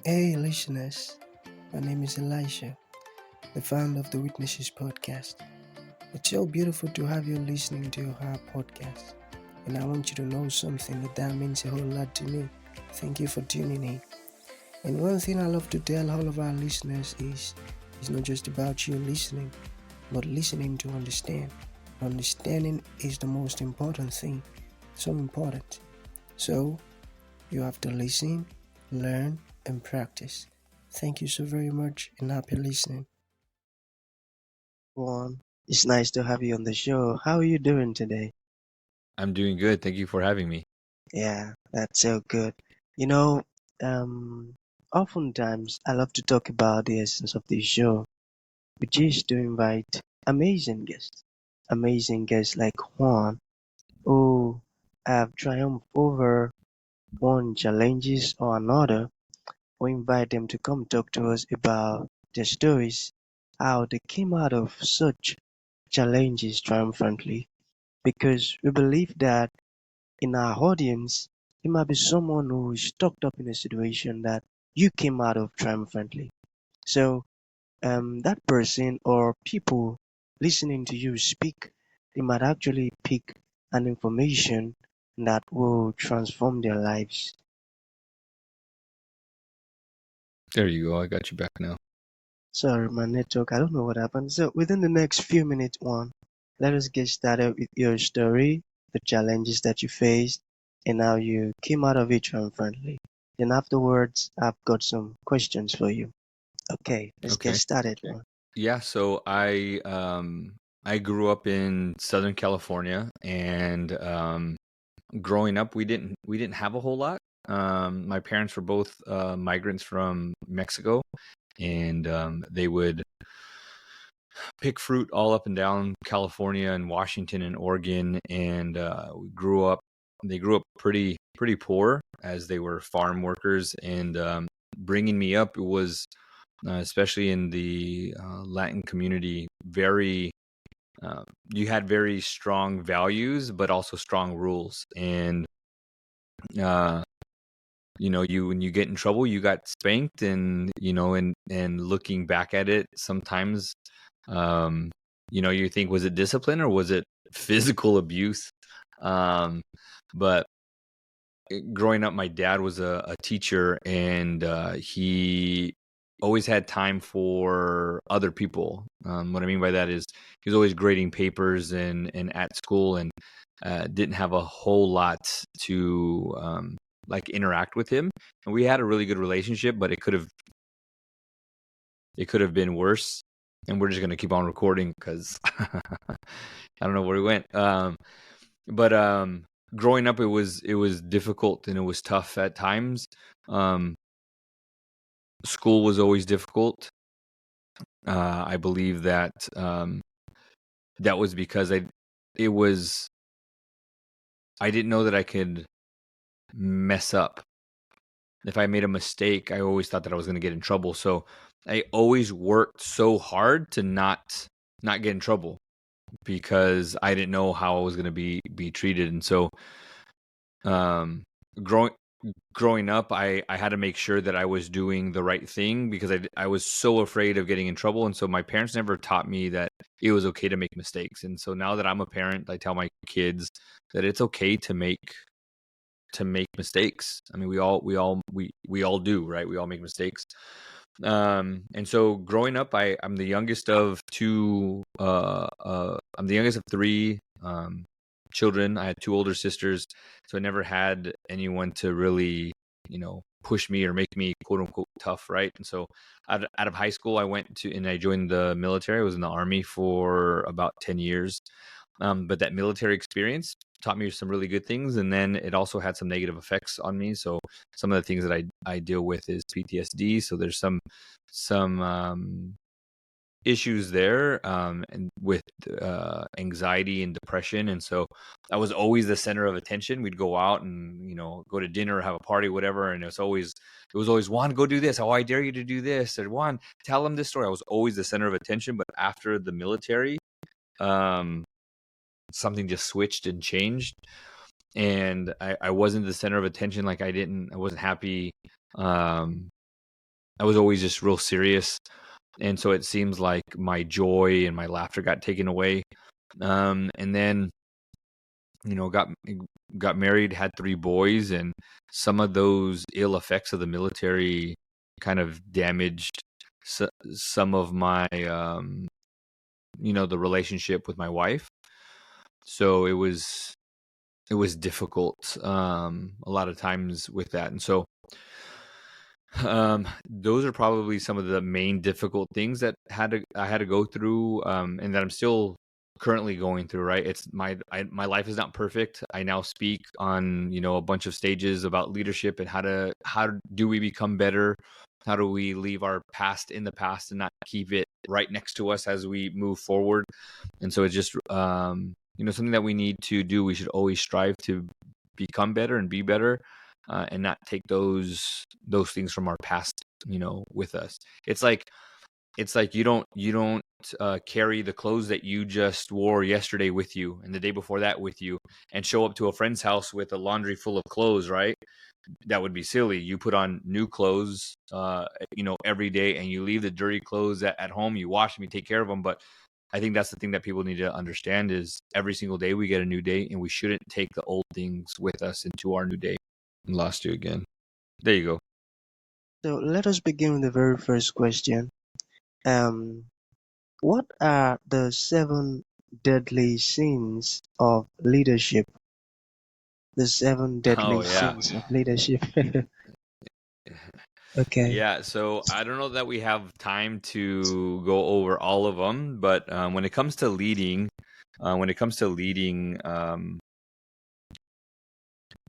Hey, listeners. My name is Elisha, the founder of the Witnesses podcast. It's so beautiful to have you listening to our podcast. And I want you to know something that means a whole lot to me. Thank you for tuning in. And one thing I love to tell all of our listeners is it's not just about you listening, but listening to understand. Understanding is the most important thing. So important. So, you have to listen, learn, and practice. Thank you so very much and happy listening. Juan, it's nice to have you on the show. How are you doing today? I'm doing good. Thank you for having me. Yeah, that's so good. You know, oftentimes I love to talk about the essence of this show, which is to invite amazing guests like Juan, who have triumphed over one challenges or another. We invite them to come talk to us about their stories, how they came out of such challenges triumphantly, because we believe that in our audience, there might be someone who is stuck up in a situation that you came out of triumphantly. So, that person or people listening to you speak, they might actually pick an information that will transform their lives. There you go. I got you back now. Sorry, my network, I don't know what happened. So, within the next few minutes, Juan, let us get started with your story, the challenges that you faced, and how you came out of it triumphantly. Then afterwards, I've got some questions for you. Okay, let's get Okay. started, Juan. Yeah. So I grew up in Southern California, and growing up, we didn't have a whole lot. My parents were both migrants from Mexico, and they would pick fruit all up and down California and Washington and Oregon, and we grew up. They grew up pretty poor as they were farm workers, and bringing me up, it was especially in the Latin community, very you had very strong values, but also strong rules. And uh, you when you get in trouble, you got spanked, and and looking back at it, sometimes, um, you think, was it discipline or was it physical abuse? Um, but growing up, my dad was a teacher, and he always had time for other people. What I mean by that is he was always grading papers and at school, and didn't have a whole lot to like interact with him. And we had a really good relationship, but it could have been worse. And we're just gonna keep on recording because I don't know where we went. But growing up, it was difficult and it was tough at times. Um, School was always difficult. I believe that that was because it was I didn't know that I could mess up. If I made a mistake, I always thought that I was going to get in trouble. So I always worked so hard to not get in trouble because I didn't know how I was going to be treated. And so um, growing growing up, I had to make sure that I was doing the right thing because I was so afraid of getting in trouble. And so my parents never taught me that it was okay to make mistakes. And so now that I'm a parent, I tell my kids that it's okay to make mistakes. I mean, we all do, right? We all make mistakes. And so growing up, I'm the youngest of two. I'm the youngest of three children. I had two older sisters, so I never had anyone to really, push me or make me quote unquote tough, right? And so out of high school, I joined the military. I was in the Army for about 10 years. But that military experience taught me some really good things, and then it also had some negative effects on me. So some of the things that I deal with is PTSD. So there's some issues there, and with anxiety and depression. And so I was always the center of attention. We'd go out and go to dinner or have a party, whatever, and it was always, Juan, go do this. Oh, I dare you to do this. Or, Juan, tell them this story. I was always the center of attention. But after the military, um, something just switched and changed, and I wasn't the center of attention. Like I wasn't happy. I was always just real serious. And so it seems like my joy and my laughter got taken away. And then, got married, had 3 boys, and some of those ill effects of the military kind of damaged some of my, the relationship with my wife. So it was difficult, a lot of times with that. And so, those are probably some of the main difficult things that I had to go through, and that I'm still currently going through. Right, it's my life is not perfect. I now speak on a bunch of stages about leadership and how do we become better. How do we leave our past in the past and not keep it right next to us as we move forward? And so it's just something that we need to do. We should always strive to become better and be better, and not take those things from our past, with us. It's like you don't carry the clothes that you just wore yesterday with you and the day before that with you and show up to a friend's house with a laundry full of clothes, right? That would be silly. You put on new clothes, every day, and you leave the dirty clothes at home. You wash them, you take care of them. But I think that's the thing that people need to understand is every single day we get a new day, and we shouldn't take the old things with us into our new day. Lost you again. There you go. So let us begin with the very first question. What are the 7 deadly sins of leadership? The 7 Oh deadly yeah. sins of leadership. Okay. Yeah, so I don't know that we have time to go over all of them, but when it comes to leading,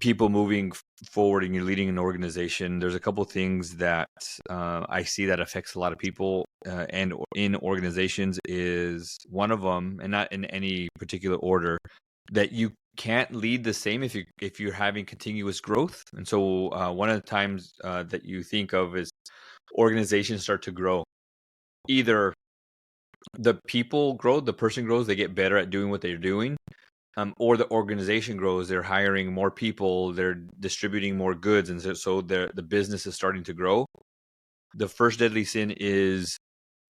people moving forward and you're leading an organization, there's a couple things that I see that affects a lot of people and in organizations. Is one of them, and not in any particular order, that you can't lead the same if you're having continuous growth. And so one of the times that you think of is organizations start to grow. Either the people grow, the person grows, they get better at doing what they're doing, or the organization grows, they're hiring more people, they're distributing more goods, and so the business is starting to grow. The first deadly sin is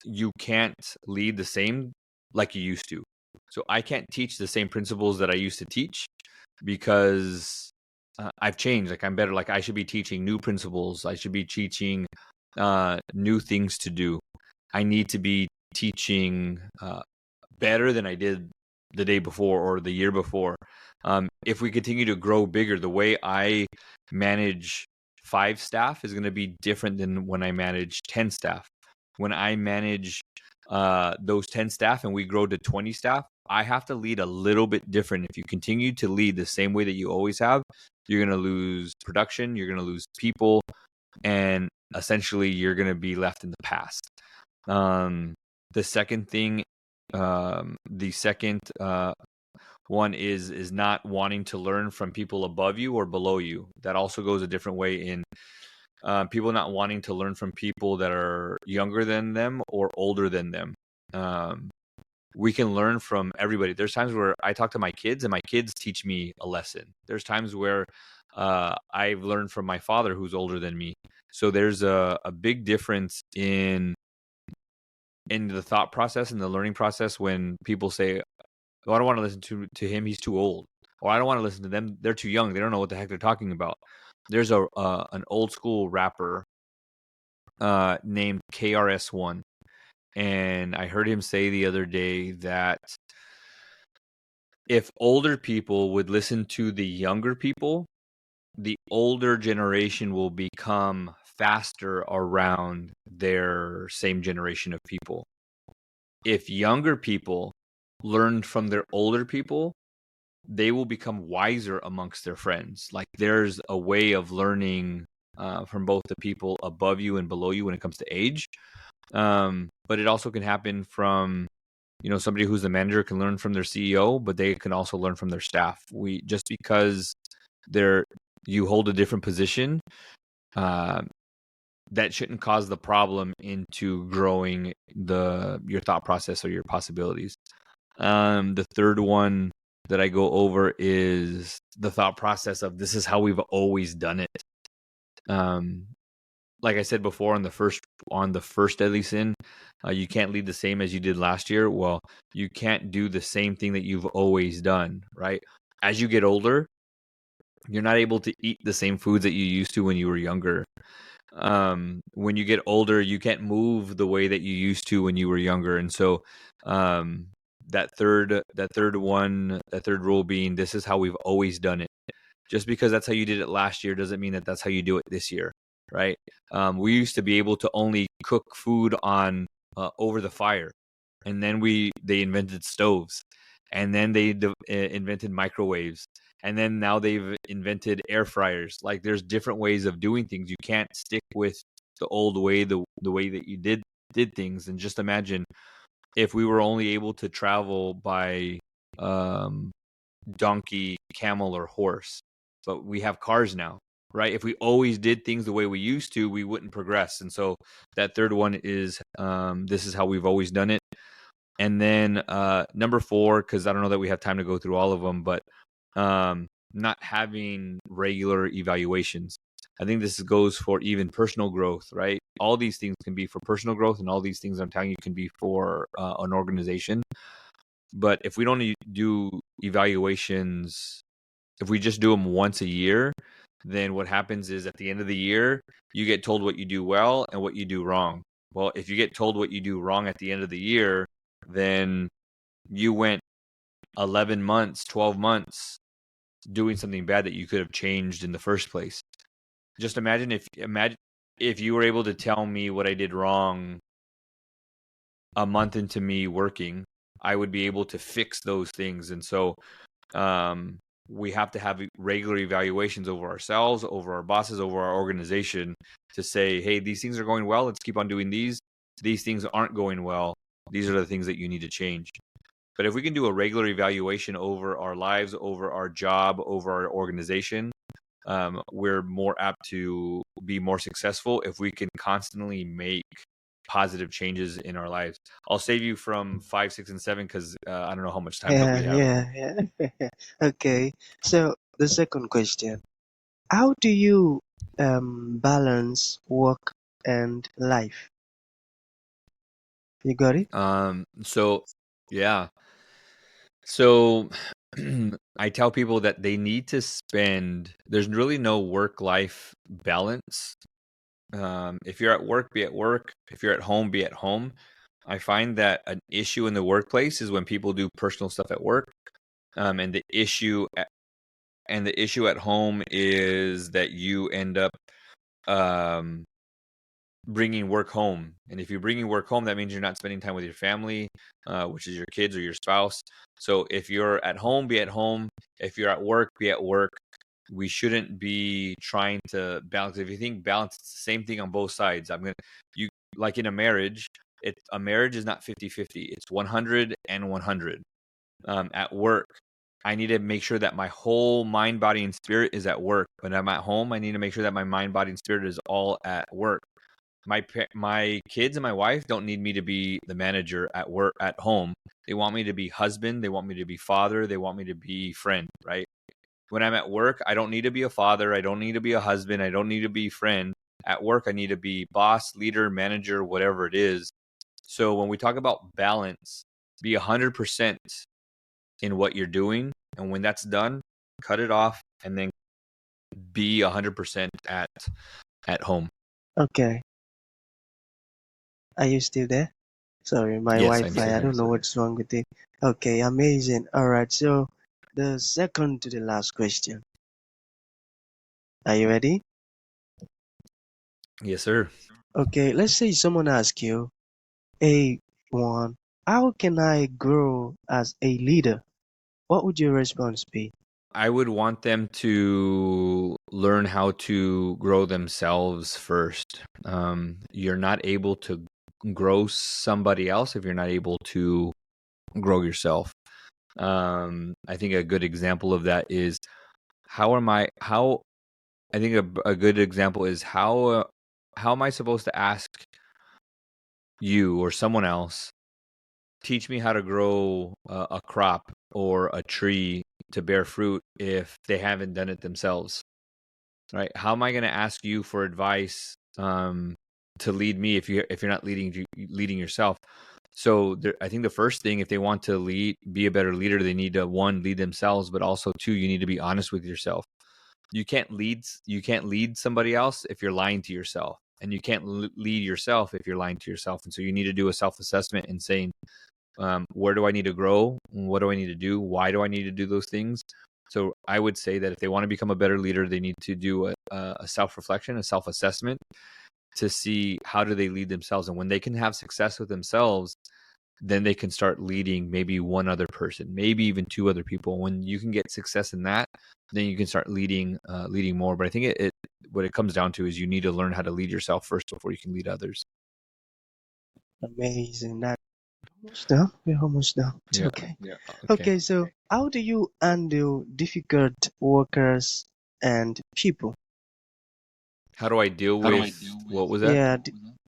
you can't lead the same like you used to. So I can't teach the same principles that I used to teach because I've changed. Like I'm better. Like I should be teaching new principles. I should be teaching new things to do. I need to be teaching better than I did the day before or the year before. If we continue to grow bigger, the way I manage 5 staff is going to be different than when I manage 10 staff. When I manage those 10 staff and we grow to 20 staff, I have to lead a little bit different. If you continue to lead the same way that you always have, you're going to lose production, you're going to lose people, and essentially you're going to be left in the past. The second thing, the second one is not wanting to learn from people above you or below you. That also goes a different way in people not wanting to learn from people that are younger than them or older than them. We can learn from everybody. There's times where I talk to my kids and my kids teach me a lesson. There's times where I've learned from my father who's older than me. So there's a big difference in the thought process and the learning process when people say, oh, I don't want to listen to him, he's too old. Or I don't want to listen to them, they're too young, they don't know what the heck they're talking about. There's an old school rapper named KRS-One. And I heard him say the other day that if older people would listen to the younger people, the older generation will become faster around their same generation of people. If younger people learn from their older people, they will become wiser amongst their friends. Like there's a way of learning from both the people above you and below you when it comes to age. But it also can happen from, somebody who's the manager can learn from their CEO, but they can also learn from their staff. Just because you hold a different position, that shouldn't cause the problem into growing your thought process or your possibilities. The third one that I go over is the thought process of this is how we've always done it. like I said before on the first deadly sin, you can't lead the same as you did last year. Well, you can't do the same thing that you've always done, right? As you get older, you're not able to eat the same foods that you used to when you were younger. When you get older, you can't move the way that you used to when you were younger. And so um, that third rule being, this is how we've always done it. Just because that's how you did it last year doesn't mean that that's how you do it this year, right? We used to be able to only cook food on over the fire, and then they invented stoves, and then they invented microwaves, and then now they've invented air fryers. Like, there's different ways of doing things. You can't stick with the old way, the way that you did things. And just imagine if we were only able to travel by donkey, camel, or horse, but we have cars now, right? If we always did things the way we used to, we wouldn't progress. And so that third one is this is how we've always done it. And then number 4, because I don't know that we have time to go through all of them, but not having regular evaluations. I think this goes for even personal growth, right? All these things can be for personal growth, and all these things I'm telling you can be for an organization. But if we don't do evaluations, if we just do them once a year, then what happens is at the end of the year, you get told what you do well and what you do wrong. Well, if you get told what you do wrong at the end of the year, then you went 11 months, 12 months doing something bad that you could have changed in the first place. Just imagine if you were able to tell me what I did wrong a month into me working, I would be able to fix those things. And so we have to have regular evaluations over ourselves, over our bosses, over our organization to say, hey, these things are going well. Let's keep on doing these. These things aren't going well. These are the things that you need to change. But if we can do a regular evaluation over our lives, over our job, over our organization, we're more apt to be more successful if we can constantly make positive changes in our lives. I'll save you from 5, 6, and 7 because I don't know how much time that we have. Yeah. Okay. So the second question: how do you balance work and life? You got it? So yeah. So I tell people that they need to there's really no work-life balance. If you're at work, be at work. If you're at home, be at home. I find that an issue in the workplace is when people do personal stuff at work. And the issue at home is that you end up um, bringing work home. And if you're bringing work home, that means you're not spending time with your family, which is your kids or your spouse. So if you're at home, be at home. If you're at work, be at work. We shouldn't be trying to balance. If you think balance, it's the same thing on both sides. Like in a marriage, a marriage is not 50-50. It's 100 and 100. At work, I need to make sure that my whole mind, body, and spirit is at work. When I'm at home, I need to make sure that my mind, body, and spirit is all at work. My kids and my wife don't need me to be the manager at work, at home. They want me to be husband. They want me to be father. They want me to be friend, right? When I'm at work, I don't need to be a father. I don't need to be a husband. I don't need to be friend. At work, I need to be boss, leader, manager, whatever it is. So when we talk about balance, be 100% in what you're doing. And when that's done, cut it off and then be 100% at home. Okay. Are you still there? Sorry, my Yes, I'm Wi-Fi. still I here. don't know what's wrong with it. Okay, amazing. All right. So the second to the last question. Are you ready? Yes, sir. Okay, let's say someone asks you, hey, Juan, how can I grow as a leader? What would your response be? I would want them to learn how to grow themselves first. You're not able to grow somebody else if you're not able to grow yourself. I think a good example of that is how I think a good example is how am I supposed to ask you or someone else, teach me how to grow a crop or a tree to bear fruit if they haven't done it themselves, right? How am I going to ask you for advice to lead me if you're not leading yourself. So I think the first thing, if they want to be a better leader, they need to, one, lead themselves, but also two, you need to be honest with yourself. You can't lead somebody else if you're lying to yourself, and you can't lead yourself if you're lying to yourself. And so you need to do a self-assessment and saying, where do I need to grow? What do I need to do? Why do I need to do those things? So I would say that if they want to become a better leader, they need to do a self-reflection, a self-assessment, to see how do they lead themselves. And when they can have success with themselves, then they can start leading maybe one other person, maybe even two other people. When you can get success in that, then you can start leading more. But I think what it comes down to is you need to learn how to lead yourself first before you can lead others. Amazing. That almost done. We're almost done. It's Yeah. okay. Yeah. Okay, so how do you handle difficult workers and people? How do I deal with what was that? Yeah,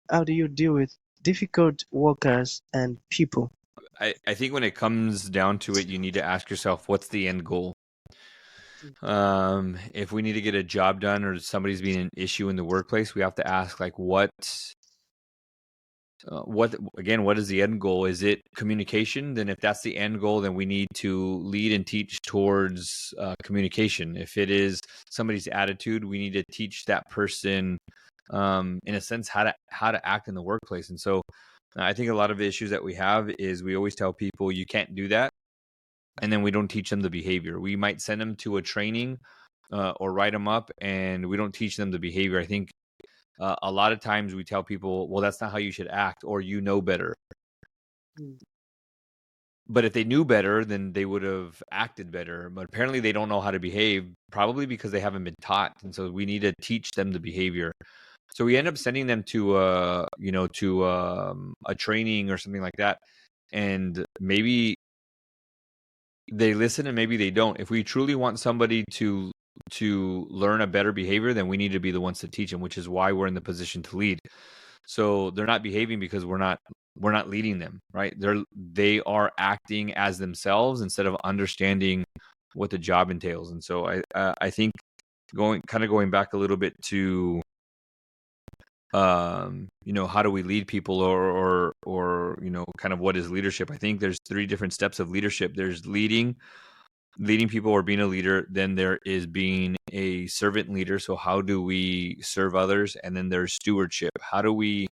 how do you deal with difficult workers and people? I think when it comes down to it, you need to ask yourself, what's the end goal? If we need to get a job done or somebody's being an issue in the workplace, we have to ask, like, what is the end goal? Is it communication? Then if that's the end goal, then we need to lead and teach towards communication. If it is somebody's attitude, we need to teach that person, in a sense, how to act in the workplace. And so I think a lot of the issues that we have is we always tell people you can't do that, and then we don't teach them the behavior. We might send them to a training or write them up, and we don't teach them the behavior. I think a lot of times we tell people, well, that's not how you should act, or you know better. But if they knew better, then they would have acted better. But apparently they don't know how to behave, probably because they haven't been taught. And so we need to teach them the behavior. So we end up sending them to a training or something like that. And maybe they listen and maybe they don't. If we truly want somebody to learn a better behavior, then we need to be the ones to teach them, which is why we're in the position to lead. So they're not behaving because we're not leading them, right? They are acting as themselves instead of understanding what the job entails. And so I think going back a little bit to how do we lead people, or kind of what is leadership? I think there's 3 different steps of leadership. There's leading people or being a leader. Then there is being a servant leader. So how do we serve others? And then there's stewardship. How do we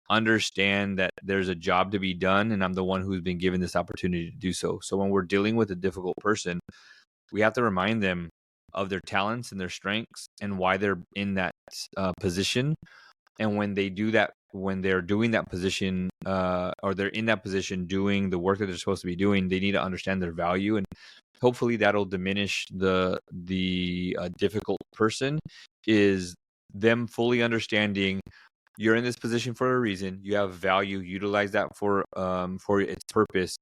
understand that there's a job to be done and I'm the one who's been given this opportunity to do so? So when we're dealing with a difficult person, we have to remind them of their talents and their strengths and why they're in that position. And when they do that, when they're doing that position, or they're in that position doing the work that they're supposed to be doing, they need to understand their value. And hopefully that'll diminish the difficult person, is them fully understanding you're in this position for a reason. You have value. Utilize that for its purpose,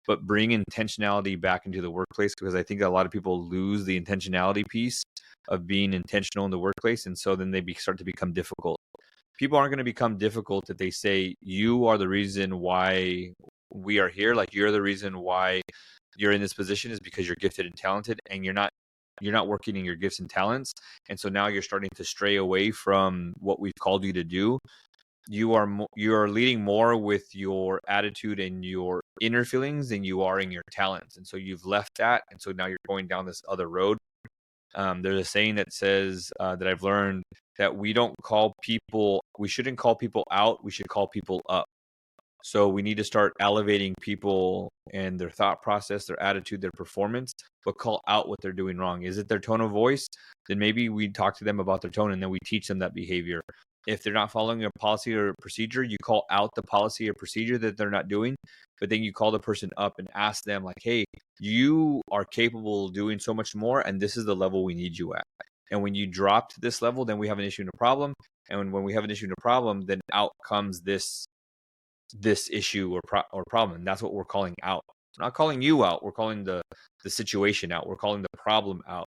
but bring intentionality back into the workplace, because I think a lot of people lose the intentionality piece of being intentional in the workplace, and so then they start to become difficult. People aren't going to become difficult if they say you are the reason why we are here. Like, you're the reason why you're in this position is because you're gifted and talented, and you're not working in your gifts and talents. And so now you're starting to stray away from what we've called you to do. You are leading more with your attitude and your inner feelings than you are in your talents. And so you've left that. And so now you're going down this other road. There's a saying that says that I've learned that we shouldn't call people out. We should call people up. So we need to start elevating people and their thought process, their attitude, their performance, but call out what they're doing wrong. Is it their tone of voice? Then maybe we talk to them about their tone, and then we teach them that behavior. If they're not following a policy or a procedure, you call out the policy or procedure that they're not doing, but then you call the person up and ask them, like, hey, you are capable of doing so much more, and this is the level we need you at. And when you drop to this level, then we have an issue and a problem. And when we have an issue and a problem, then out comes this issue or problem. And that's what we're calling out. We're not calling you out. We're calling the situation out. We're calling the problem out.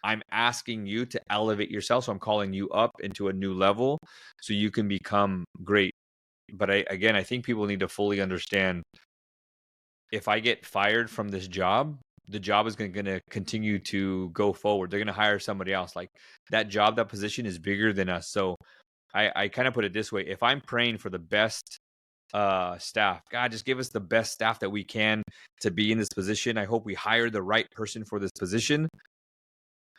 I'm asking you to elevate yourself. So I'm calling you up into a new level so you can become great. But I think people need to fully understand, if I get fired from this job, the job is going to continue to go forward. They're going to hire somebody else. Like, that job, that position is bigger than us. So I kind of put it this way: if I'm praying for the best staff, God, just give us the best staff that we can to be in this position. I hope we hire the right person for this position.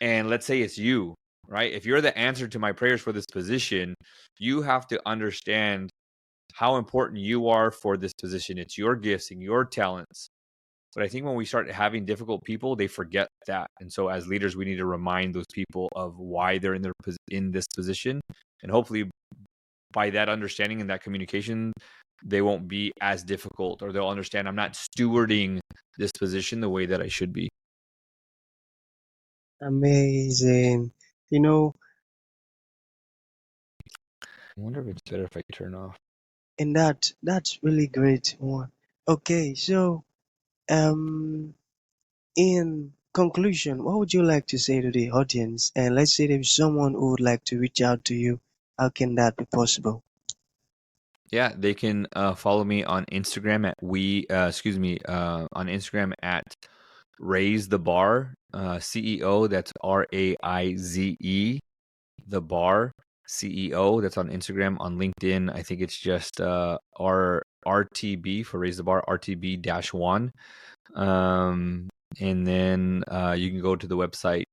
And let's say it's you, right? If you're the answer to my prayers for this position, you have to understand how important you are for this position. It's your gifts and your talents. But I think when we start having difficult people, they forget that. And so as leaders, we need to remind those people of why they're in this position. And hopefully by that understanding and that communication, they won't be as difficult, or they'll understand I'm not stewarding this position the way that I should be. Amazing. I wonder if it's better if I turn off. And that's really great one. Okay, so in conclusion, what would you like to say to the audience? And let's say there's someone who would like to reach out to you. How can that be possible? Yeah, they can follow me on Instagram on Instagram at Raise the Bar CEO. That's RAIZE the Bar CEO. That's on Instagram. On LinkedIn, I think it's just RTB for Raise the Bar, RTB-1. And then you can go to the website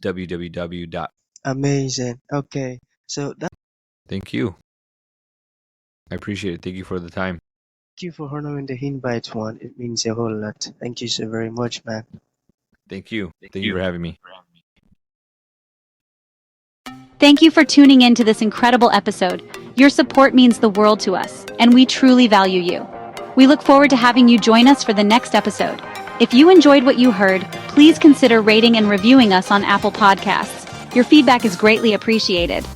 www. Amazing. Okay, so Thank you. I appreciate it. Thank you for the time. thank you for honoring the invite, Juan. It means a whole lot. Thank you so very much, man. Thank you. Thank you for having me. Thank you for tuning in to this incredible episode. Your support means the world to us, and we truly value you. We look forward to having you join us for the next episode. If you enjoyed what you heard, please consider rating and reviewing us on Apple Podcasts. Your feedback is greatly appreciated.